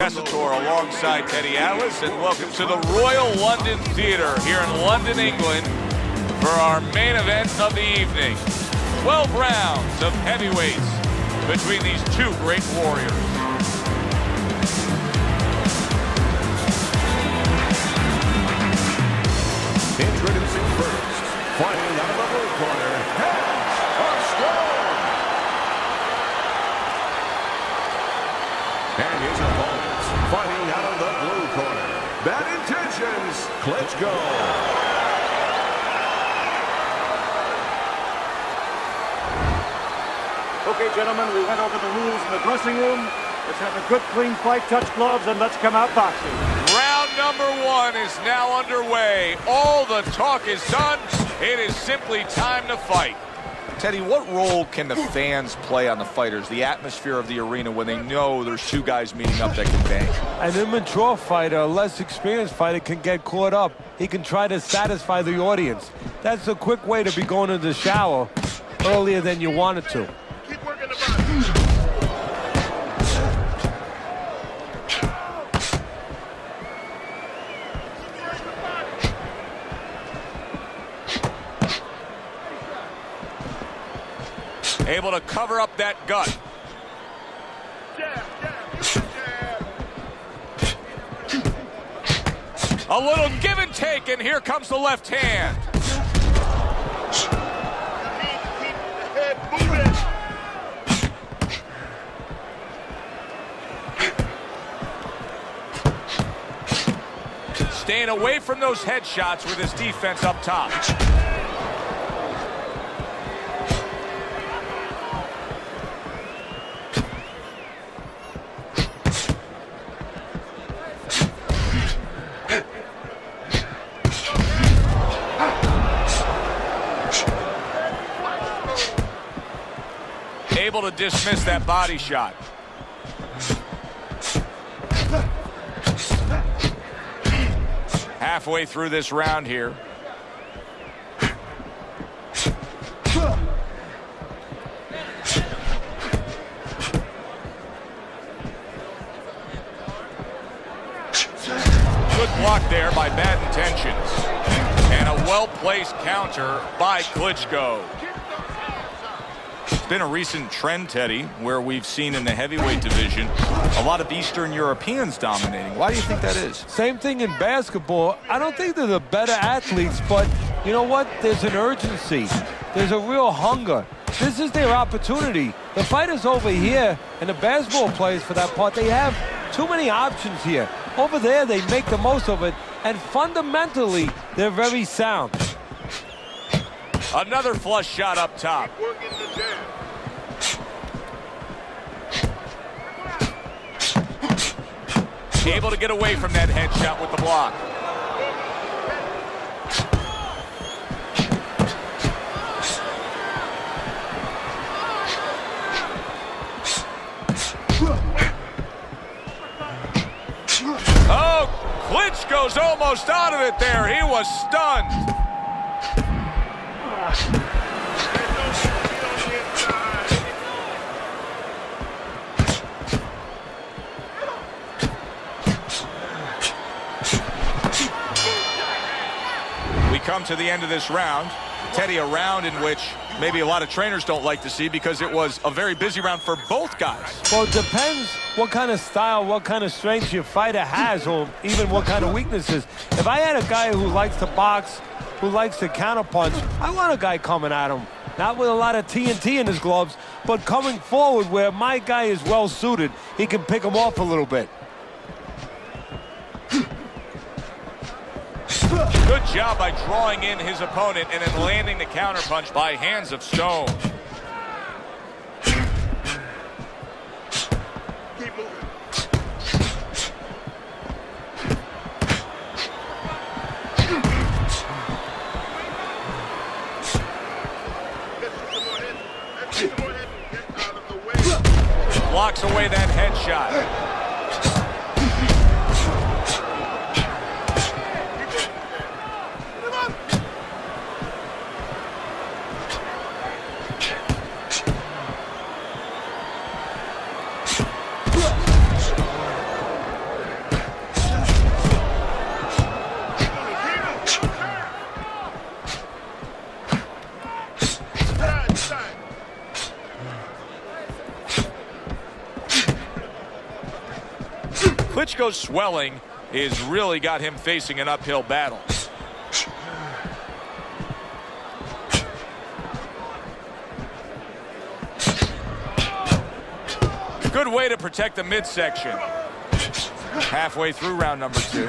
Tessitore alongside Teddy Atlas, and welcome to the Royal London Theatre here in London, England, for our main event of the evening. 12 rounds of heavyweights between these two great warriors. Introducing first, fighting out of the blue corner, hands are strong. And his opponents, fighting out of the blue corner, bad intentions, Klitschko. Okay, gentlemen, we went over the rules in the dressing room. Let's have a good, clean fight, touch gloves, and let's come out boxing. Round number one is now underway. All the talk is done. It is simply time to fight. Teddy, what role can the fans play on the fighters, the atmosphere of the arena, when they know there's two guys meeting up that can bang? An immature fighter, a less experienced fighter, can get caught up. He can try to satisfy the audience. That's a quick way to be going to the shower earlier than you wanted to. Keep working the body. Able to cover up that gut. Jab, jab, jab. A little give and take, and here comes the left hand. You need to keep the head moving. Staying away from those headshots with his defense up top. Able to dismiss that body shot. Halfway through this round here. Good block there by Bad Intentions. And a well-placed counter by Klitschko. It's been a recent trend, Teddy, where we've seen in the heavyweight division a lot of Eastern Europeans dominating. Why do you think that is? Same thing in basketball. I don't think they're the better athletes, but you know what? There's an urgency. There's a real hunger. This is their opportunity. The fighters over here, and the basketball players for that part, they have too many options here. Over there, they make the most of it, and fundamentally, they're very sound. Another flush shot up top. Keep working the jab. Able to get away from that headshot with the block. Oh, Klitschko's almost out of it there. He was stunned. We come to the end of this round. Teddy, a round in which maybe a lot of trainers don't like to see because it was a very busy round for both guys. Well, it depends what kind of style, what kind of strength your fighter has, or even what kind of weaknesses. If I had a guy who likes to box, who likes to counterpunch, I want a guy coming at him. Not with a lot of TNT in his gloves, but coming forward where my guy is well suited. He can pick him off a little bit. Good job by drawing in his opponent and then landing the counterpunch by hands of stone. Keep moving. Get out of the way. Blocks away that headshot. Klitschko's swelling is really got him facing an uphill battle. Good way to protect the midsection. Halfway through round number 2.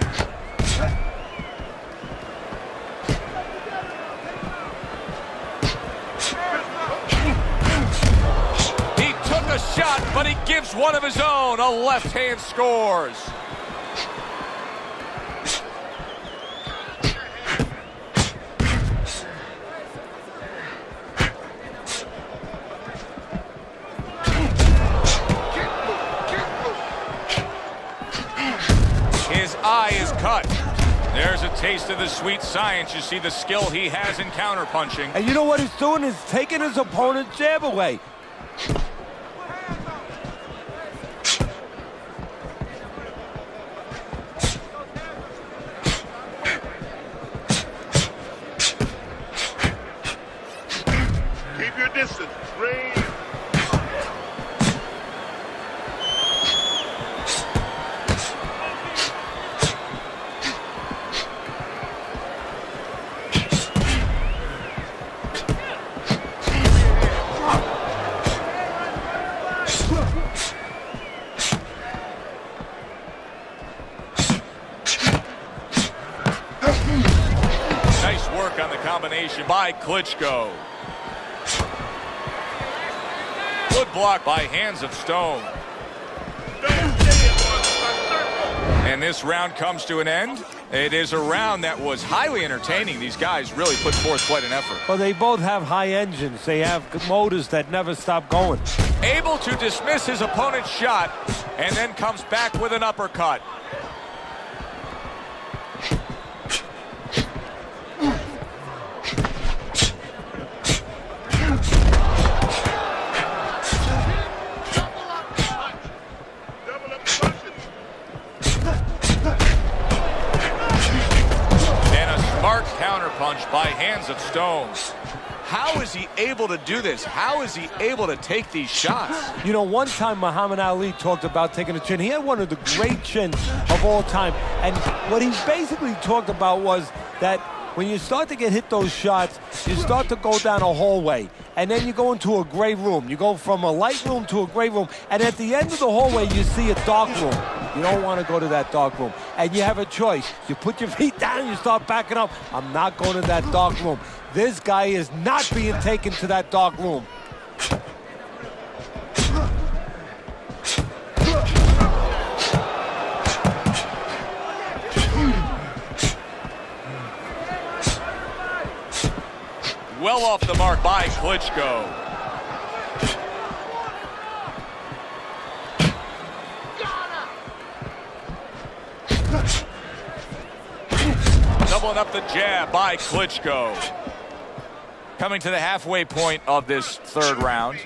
He took a shot, but he gives one of his own. A left hand scores. His eye is cut. There's a taste of the sweet science. You see the skill he has in counterpunching. And you know what he's doing? He's taking his opponent's jab away. Keep your distance. Range. Nice work on the combination by Klitschko. Good block by Hands of Stone. And this round comes to an end. It is a round that was highly entertaining. These guys really put forth quite an effort. Well, they both have high engines. They have motors that never stop going. Able to dismiss his opponent's shot and then comes back with an uppercut. Counterpunch by Hands of Stone. How is he able to do this? How is he able to take these shots? You know, one time Muhammad Ali talked about taking a chin. He had one of the great chins of all time. And what he basically talked about was that when you start to get hit those shots, you start to go down a hallway. And then you go into a gray room. You go from a light room to a gray room. And at the end of the hallway, you see a dark room. You don't want to go to that dark room. And you have a choice. You put your feet down, you start backing up. I'm not going to that dark room. This guy is not being taken to that dark room. Well off the mark by Klitschko. Doubling up the jab by Klitschko. Coming to the halfway point of this third round.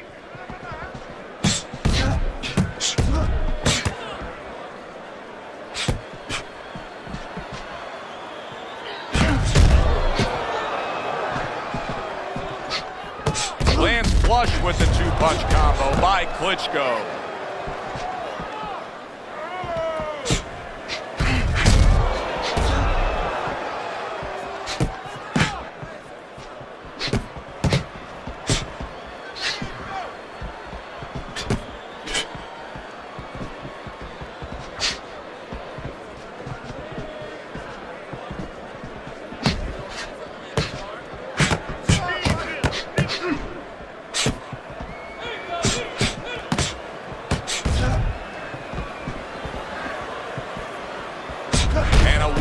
Lands flush with the two-punch combo by Klitschko.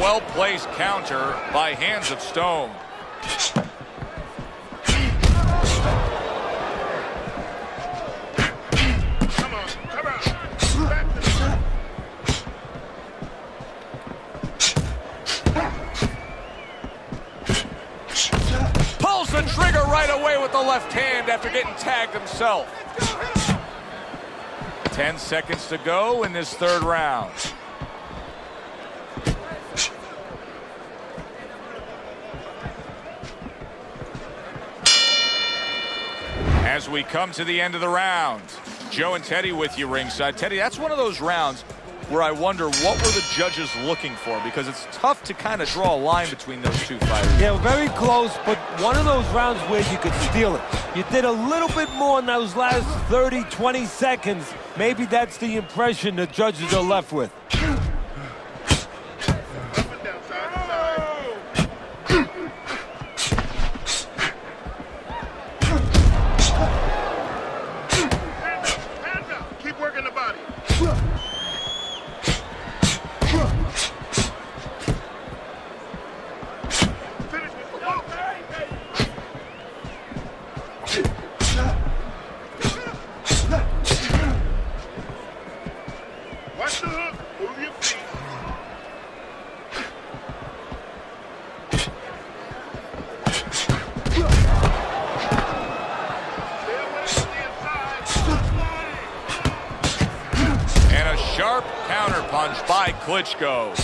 Well-placed counter by Hands of Stone. Come on, come on. Back to Pulls the trigger right away with the left hand after getting tagged himself. 10 seconds to go in this third round. As we come to the end of the round, Joe and Teddy with you ringside. Teddy, that's one of those rounds where I wonder what were the judges looking for, because it's tough to kind of draw a line between those two fighters. Yeah, very close, but one of those rounds where you could steal it. You did a little bit more in those last 30, 20 seconds. Maybe that's the impression the judges are left with. Sharp counterpunch by Klitschko.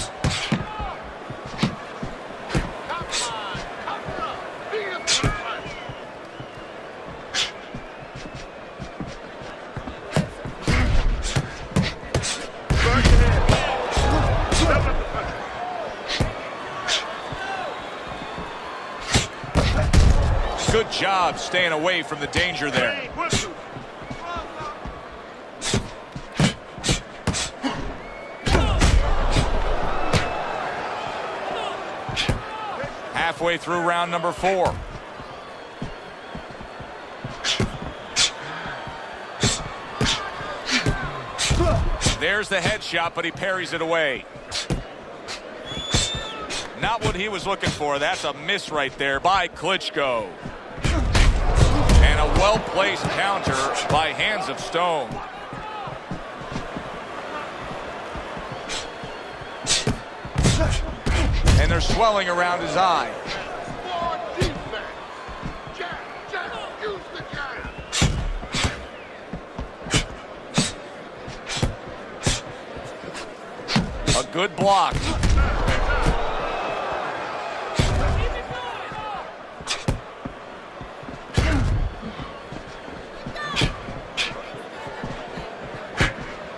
Good job staying away from the danger there. Halfway through round number 4. There's the headshot, but he parries it away. Not what he was looking for. That's a miss right there by Klitschko. And a well-placed counter by Hands of Stone. And they're swelling around his eye. A good block.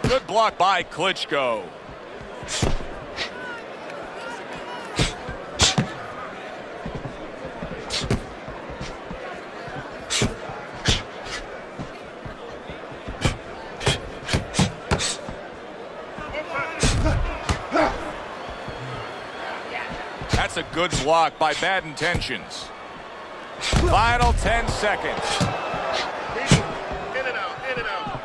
Good block by Klitschko. That's a good block by Bad Intentions. Final 10 seconds. In and out, in and out.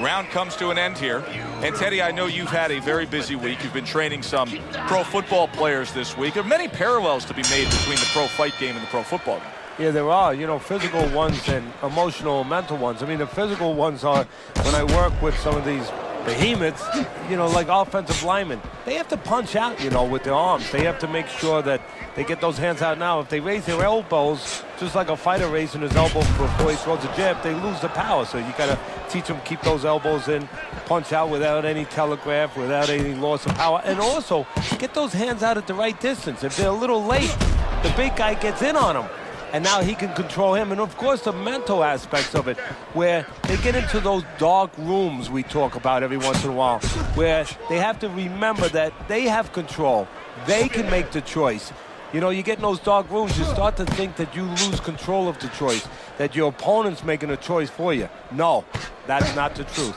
Round comes to an end here. And Teddy, I know you've had a very busy week. You've been training some pro football players this week. There are many parallels to be made between the pro fight game and the pro football game. Yeah, there are, physical ones and emotional and mental ones. I mean, the physical ones are when I work with some of these behemoths, like offensive linemen. They have to punch out, with their arms. They have to make sure that they get those hands out now. If they raise their elbows, just like a fighter raising his elbow before he throws a jab, they lose the power. So you got to teach them keep those elbows in, punch out without any telegraph, without any loss of power. And also, get those hands out at the right distance. If they're a little late, the big guy gets in on them. And now he can control him. And, of course, the mental aspects of it, where they get into those dark rooms we talk about every once in a while, where they have to remember that they have control. They can make the choice. You get in those dark rooms, you start to think that you lose control of the choice, that your opponent's making a choice for you. No, that's not the truth.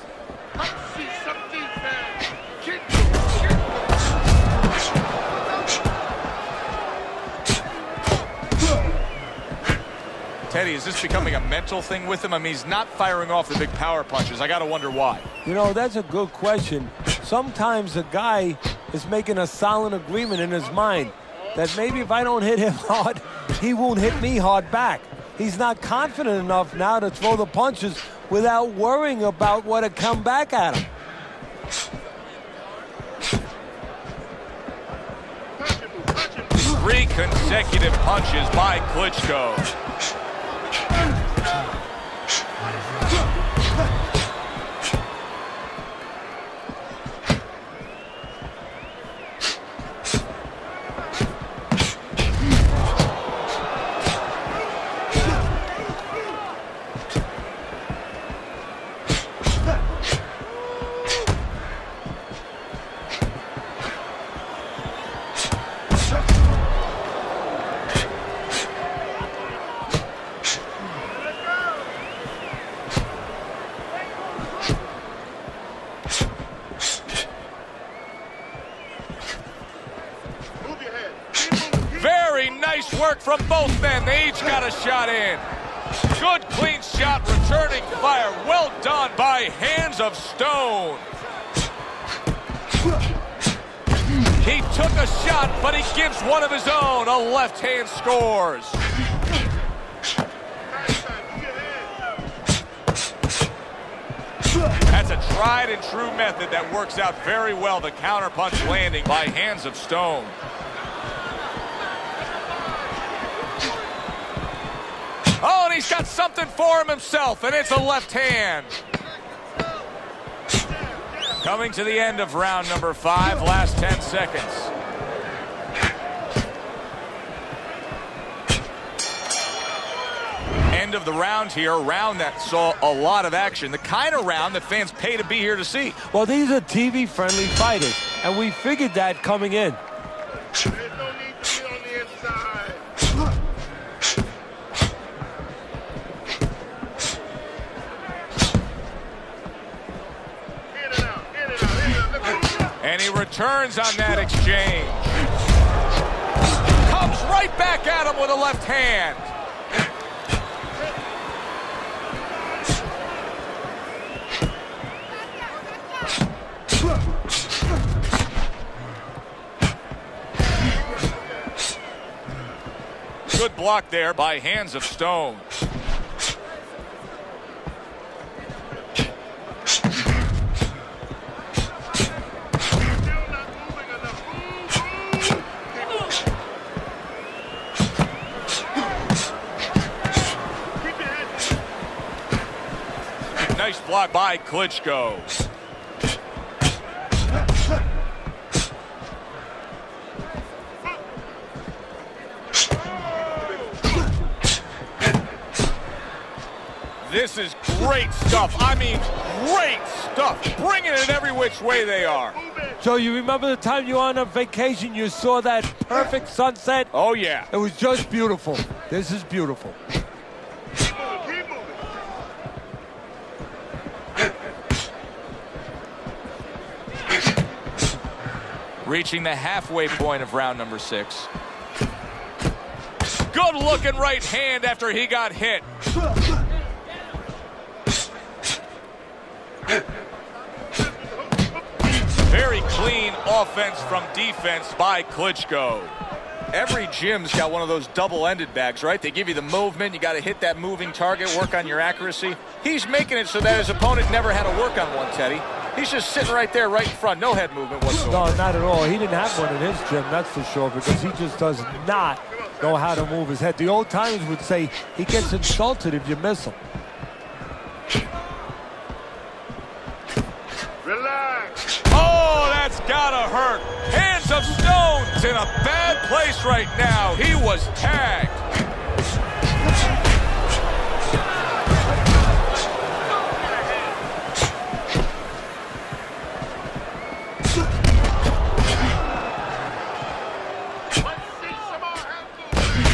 Teddy, is this becoming a mental thing with him? I mean, he's not firing off the big power punches. I got to wonder why. That's a good question. Sometimes a guy is making a silent agreement in his mind that maybe if I don't hit him hard, he won't hit me hard back. He's not confident enough now to throw the punches without worrying about what will come back at him. Three consecutive punches by Klitschko. work from both men. They each got a shot in. Good clean shot, returning fire. Well done by Hands of Stone. He took a shot, but he gives one of his own. A left hand scores. That's a tried and true method that works out very well. The counterpunch landing by Hands of Stone. Oh, and he's got something for him himself, and it's a left hand. Coming to the end of round number 5, last 10 seconds. End of the round here, a round that saw a lot of action, the kind of round that fans pay to be here to see. Well, these are TV-friendly fighters, and we figured that coming in. There's no need to be on the inside. In and out, in and out, in and out. And he returns on that exchange. Comes right back at him with a left hand. Good block there by Hands of Stone. Nice block by Klitschko. This is great stuff. I mean, great stuff. Bringing it every which way they are. Joe, you remember the time you were on a vacation, you saw that perfect sunset? Oh, yeah. It was just beautiful. This is beautiful. Keep moving. Reaching the halfway point of round number 6. Good looking right hand after he got hit. Very clean offense from defense by Klitschko. Every gym's got one of those double-ended bags, right? They give you the movement. You got to hit that moving target, work on your accuracy. He's making it so that his opponent never had to work on one, Teddy. He's just sitting right there, right in front. No head movement whatsoever. No, not at all. He didn't have one in his gym, that's for sure, because he just does not know how to move his head. The old timers would say he gets insulted if you miss him. Relax. Oh, that's gotta hurt. Hands of Stone's in a bad place right now. He was tagged.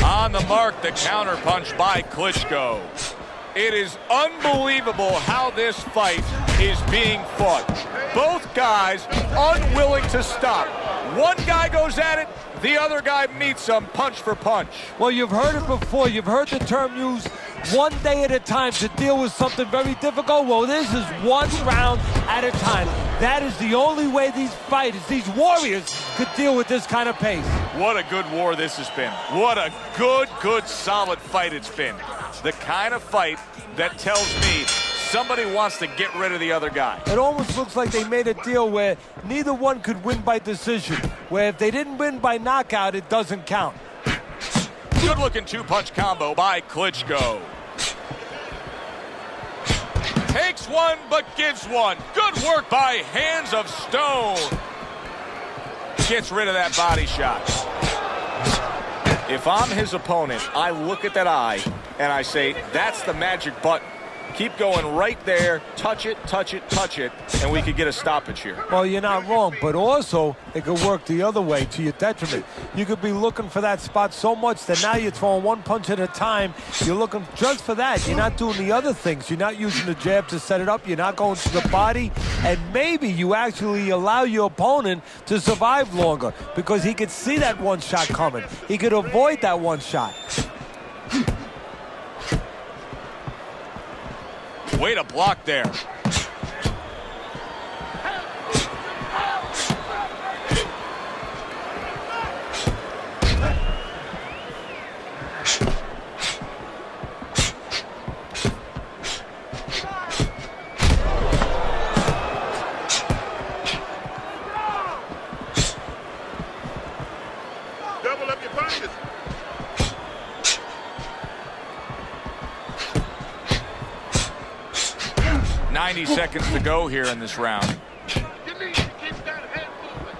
On the mark, the counterpunch by Klitschko. It is unbelievable how this fight is being fought. Both guys unwilling to stop. One guy goes at it, the other guy meets him punch for punch. Well, you've heard it before. You've heard the term used, one day at a time to deal with something very difficult. Well, this is one round at a time. That is the only way these fighters, these warriors, could deal with this kind of pace. What a good war this has been. What a good, solid fight it's been. The kind of fight that tells me somebody wants to get rid of the other guy. It almost looks like they made a deal where neither one could win by decision, where if they didn't win by knockout, it doesn't count. Good-looking two-punch combo by Klitschko. Takes one, but gives one. Good work by Hands of Stone. Gets rid of that body shot. If I'm his opponent, I look at that eye and I say, that's the magic button. Keep going right there, touch it, touch it, touch it, and we could get a stoppage here. Well, you're not wrong, but also it could work the other way to your detriment. You could be looking for that spot so much that now you're throwing one punch at a time. You're looking just for that. You're not doing the other things. You're not using the jab to set it up. You're not going to the body. And maybe you actually allow your opponent to survive longer because he could see that one shot coming. He could avoid that one shot. Way to block there. Double up your punches. 90 seconds to go here in this round. You need to keep that head moving.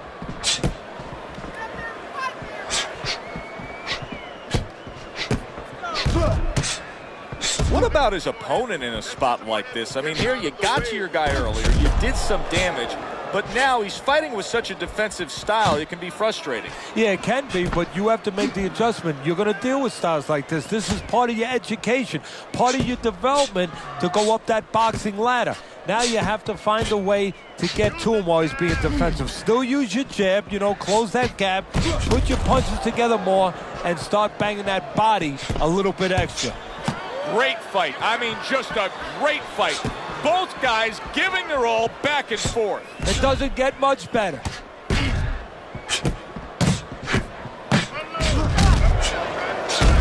What about his opponent in a spot like this? I mean, here you got to your guy earlier, you did some damage, but now he's fighting with such a defensive style, it can be frustrating. Yeah, it can be, but you have to make the adjustment. You're going to deal with styles like this. This is part of your education, part of your development to go up that boxing ladder. Now you have to find a way to get to him while he's being defensive. Still use your jab, you know, close that gap, put your punches together more, and start banging that body a little bit extra. Great fight. I mean, just a great fight. Both guys giving their all back and forth. It doesn't get much better.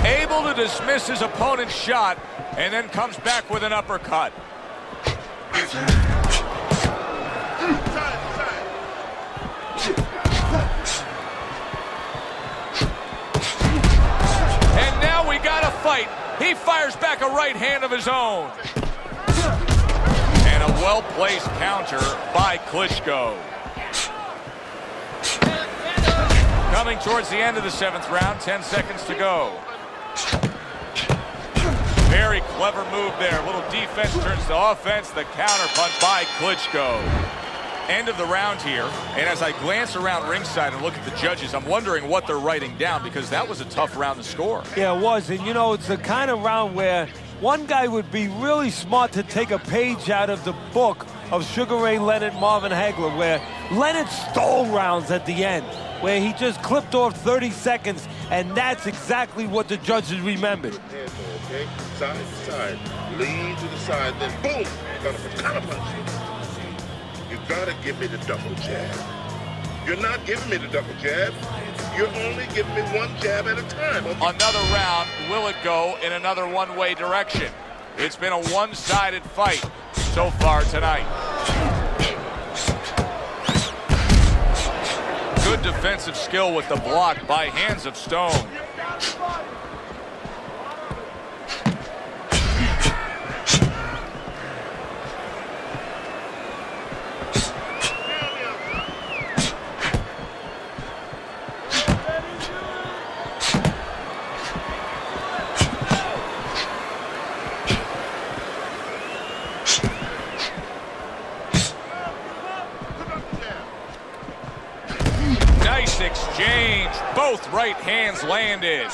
Able to dismiss his opponent's shot and then comes back with an uppercut. And now we got a fight. He fires back a right hand of his own. And a well-placed counter by Klitschko. Coming towards the end of the 7th round, 10 seconds to go. Very clever move there. A little defense turns to offense. The counter punch by Klitschko. End of the round here. And as I glance around ringside and look at the judges, I'm wondering what they're writing down because that was a tough round to score. Yeah, it was. And, you know, it's the kind of round where one guy would be really smart to take a page out of the book of Sugar Ray Leonard, Marvin Hagler, where Leonard stole rounds at the end, where he just clipped off 30 seconds, and that's exactly what the judges remembered. Okay, side to side, lean to the side, then boom, counter punch. You gotta give me the double jab. You're not giving me the double jab. You're only giving me one jab at a time. Okay? Another round, will it go in another one-way direction? It's been a one-sided fight so far tonight. Good defensive skill with the block by Hands of Stone. Nice exchange. Both right hands landed.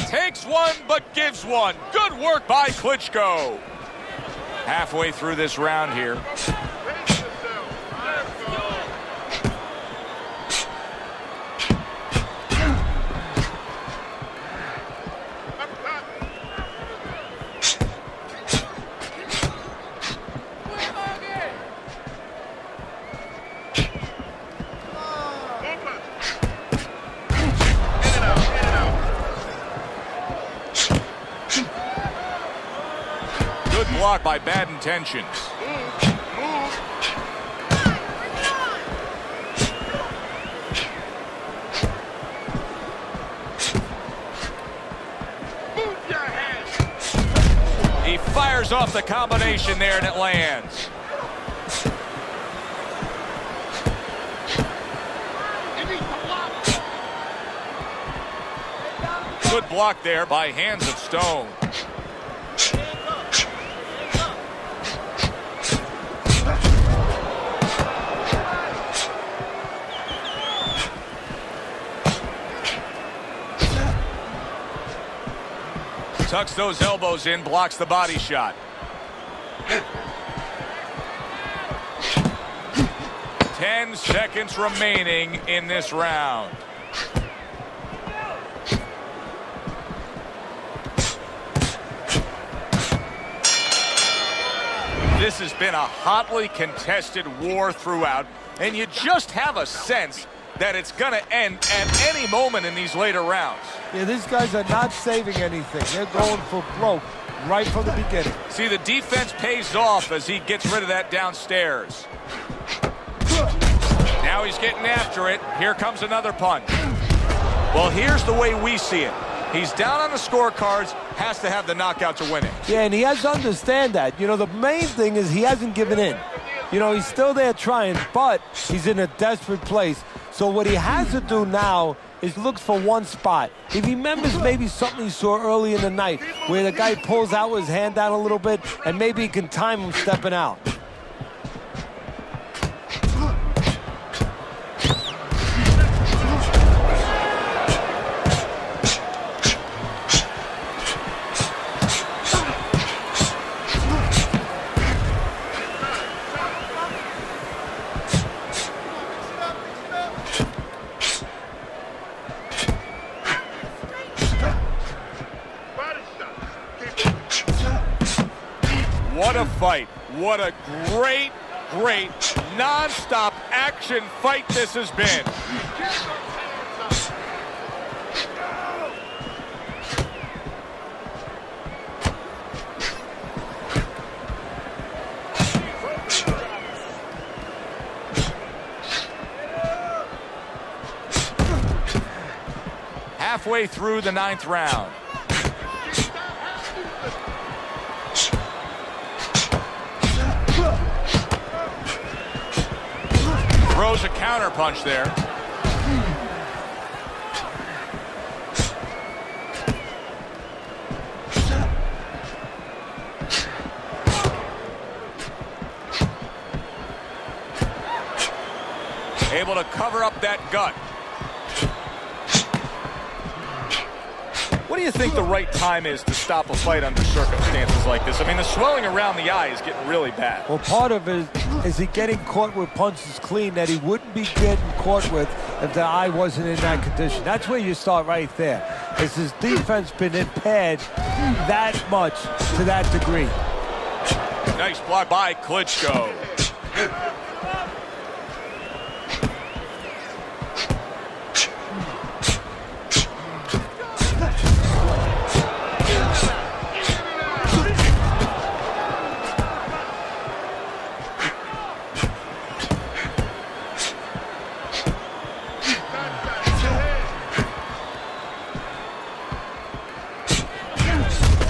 Takes one, but gives one. Good work by Klitschko. Halfway through this round here. block by bad intentions. He fires off the combination there, and it lands. Good block there by Hands of Stone. Tucks those elbows in, blocks the body shot. Ten seconds remaining in this round. This has been a hotly contested war throughout, and you just have a sense that it's going to end at any moment in these later rounds. Yeah, these guys are not saving anything. They're going for broke right from the beginning. See, the defense pays off as he gets rid of that downstairs. Now he's getting after it. Here comes another punch. Well, here's the way we see it. He's down on the scorecards, has to have the knockout to win it. Yeah, and he has to understand that. You know, the main thing is he hasn't given in. You know, he's still there trying, but he's in a desperate place. So what he has to do now is look for one spot. He remembers maybe something he saw early in the night where the guy pulls out his hand down a little bit, and maybe he can time him stepping out. What a fight. What a great, great, non-stop action fight this has been. Halfway through the 9th round. Throws a counter punch there. Able to cover up that gut. What do you think the right time is to stop a fight under circumstances like this? I mean, the swelling around the eye is getting really bad. Well, part of it is he getting caught with punches clean that he wouldn't be getting caught with if the eye wasn't in that condition. That's where you start right there. Has his defense been impaired that much to that degree? Nice block by Klitschko.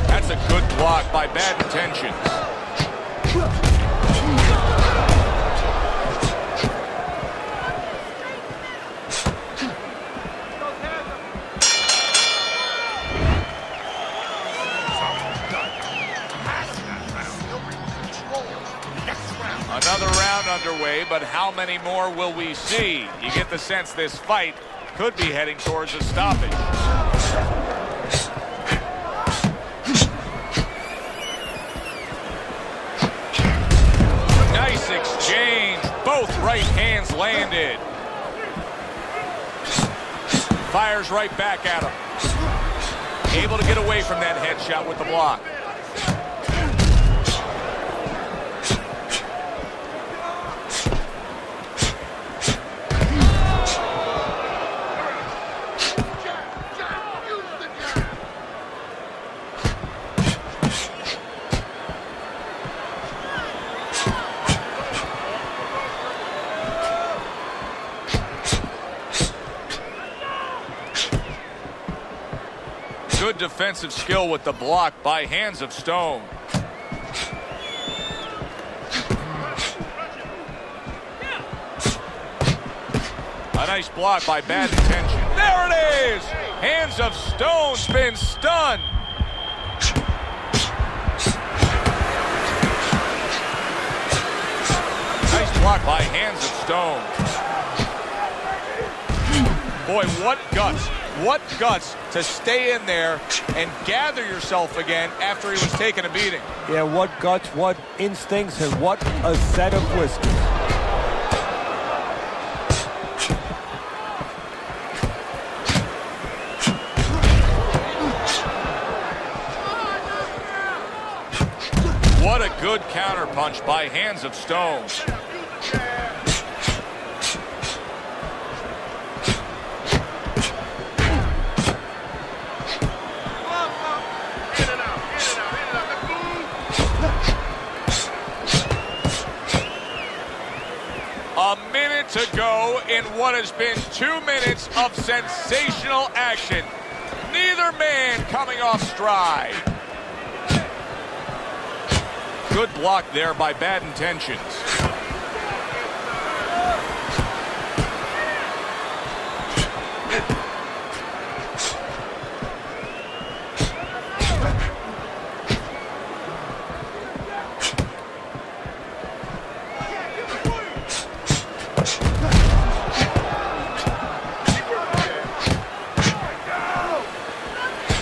That's a good block by bad intentions. Another round underway, but how many more will we see? You get the sense this fight could be heading towards a stoppage. Nice exchange. Both right hands landed. Fires right back at him. Able to get away from that headshot with the block. defensive skill with the block by Hands of Stone. A nice block by Bad Intention. There it is! Hands of Stone's been stunned. Nice block by Hands of Stone. Boy, what guts. What guts to stay in there and gather yourself again after he was taking a beating. Yeah, what guts, what instincts, and what a set of whiskers. What a good counterpunch by Hands of Stone. A minute to go in what has been 2 minutes of sensational action. Neither man coming off stride. Good block there by Bad Intentions.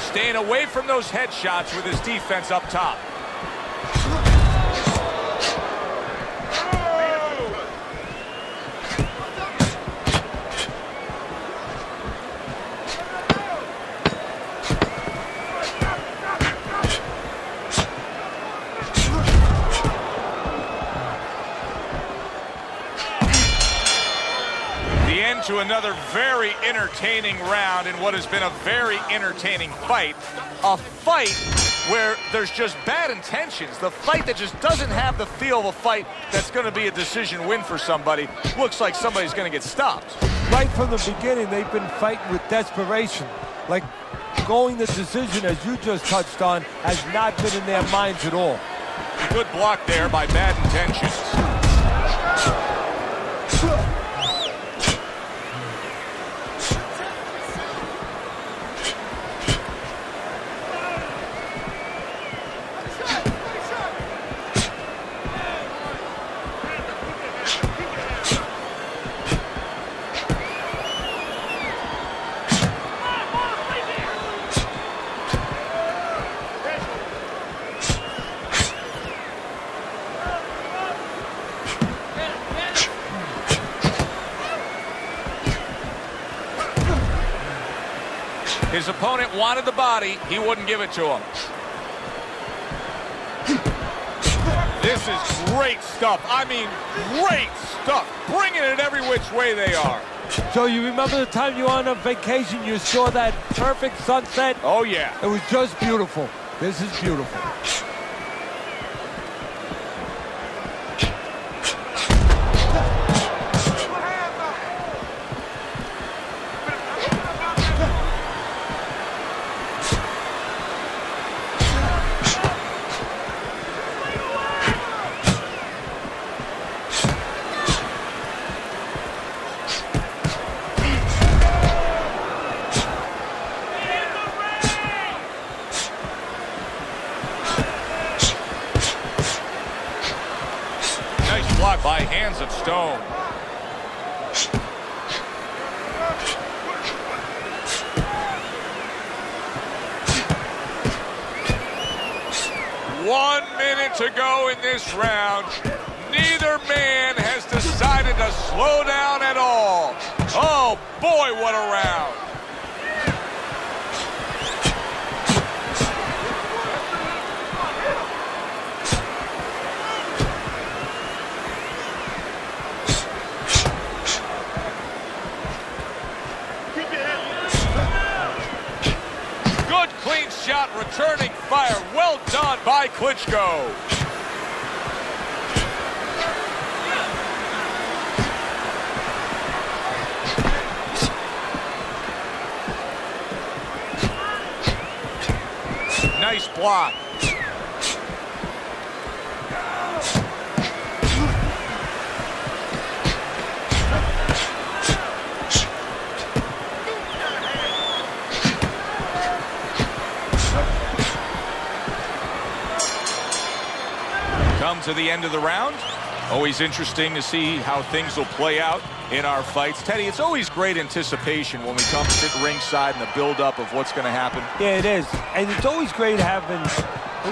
Staying away from those headshots with his defense up top. To another very entertaining round in what has been a very entertaining fight. A fight where there's just bad intentions. The fight that just doesn't have the feel of a fight that's going to be a decision win for somebody. Looks like somebody's going to get stopped. Right from the beginning, they've been fighting with desperation. Like going the decision, as you just touched on, has not been in their minds at all. Good block there by Bad Intentions. His opponent wanted the body. He wouldn't give it to him. This is great stuff. I mean, great stuff. Bringing it every which way they are. So you remember the time you were on a vacation, you saw that perfect sunset? Oh, yeah. It was just beautiful. This is beautiful. Block by Hands of Stone. One minute to go in this round. Neither man has decided to slow down at all. Oh boy, what a round. Clean shot, returning fire. Well done by Klitschko. block. Come to the end of the round. Always interesting to see how things will play out in our fights. Teddy, it's always great anticipation when we come sit ringside and the build-up of what's going to happen. Yeah, it is. And it's always great having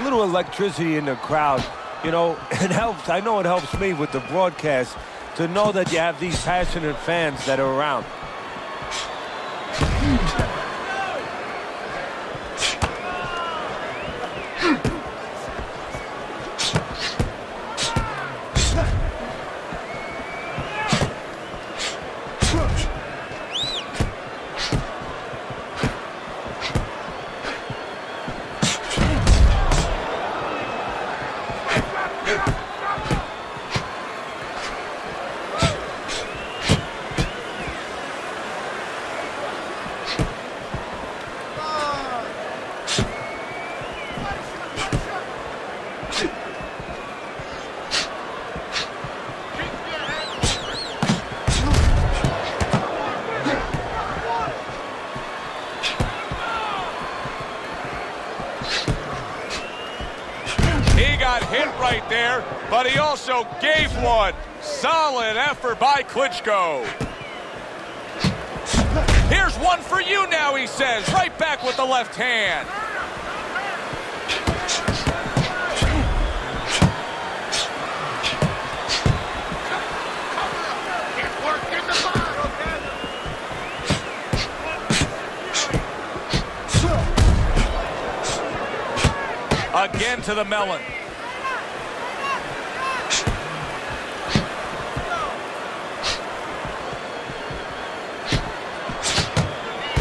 a little electricity in the crowd. You know, it helps. I know it helps me with the broadcast to know that you have these passionate fans that are around. Hit right there, but he also gave one. Solid effort by Klitschko. Here's one for you now, he says. Right back with the left hand. Again to the melon.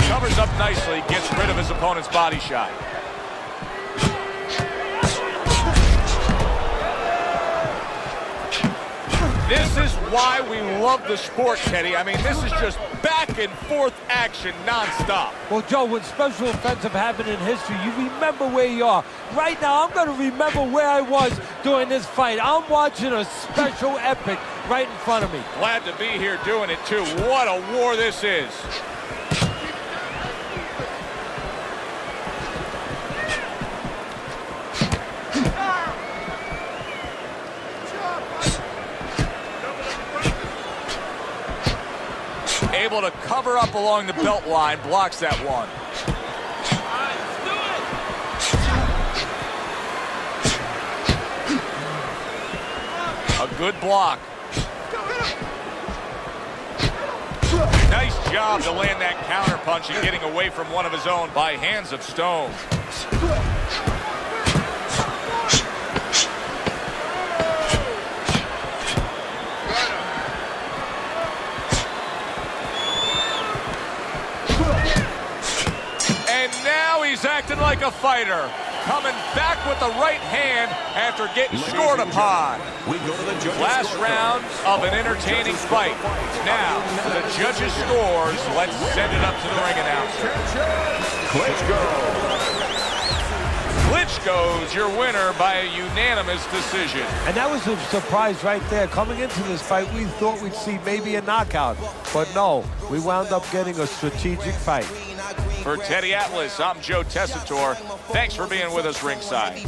Covers up nicely, gets rid of his opponent's body shot. This is why we love the sport, Teddy. I mean, this is just back and forth action nonstop. Well, Joe, when special events have happened in history, you remember where you are. Right now, I'm going to remember where I was during this fight. I'm watching a special epic right in front of me. Glad to be here doing it, too. What a war this is. Able to cover up along the belt line, blocks that one. A good block. Nice job to land that counter punch and getting away from one of his own by hands of stone. He's acting like a fighter, coming back with the right hand after getting scored upon. Last round of an entertaining fight. Now, the judges' scores. Let's send it up to the ring announcer. Klitschko's your winner by a unanimous decision. And that was a surprise right there. Coming into this fight, we thought we'd see maybe a knockout. But no, we wound up getting a strategic fight. For Teddy Atlas, I'm Joe Tessitore. Thanks for being with us ringside.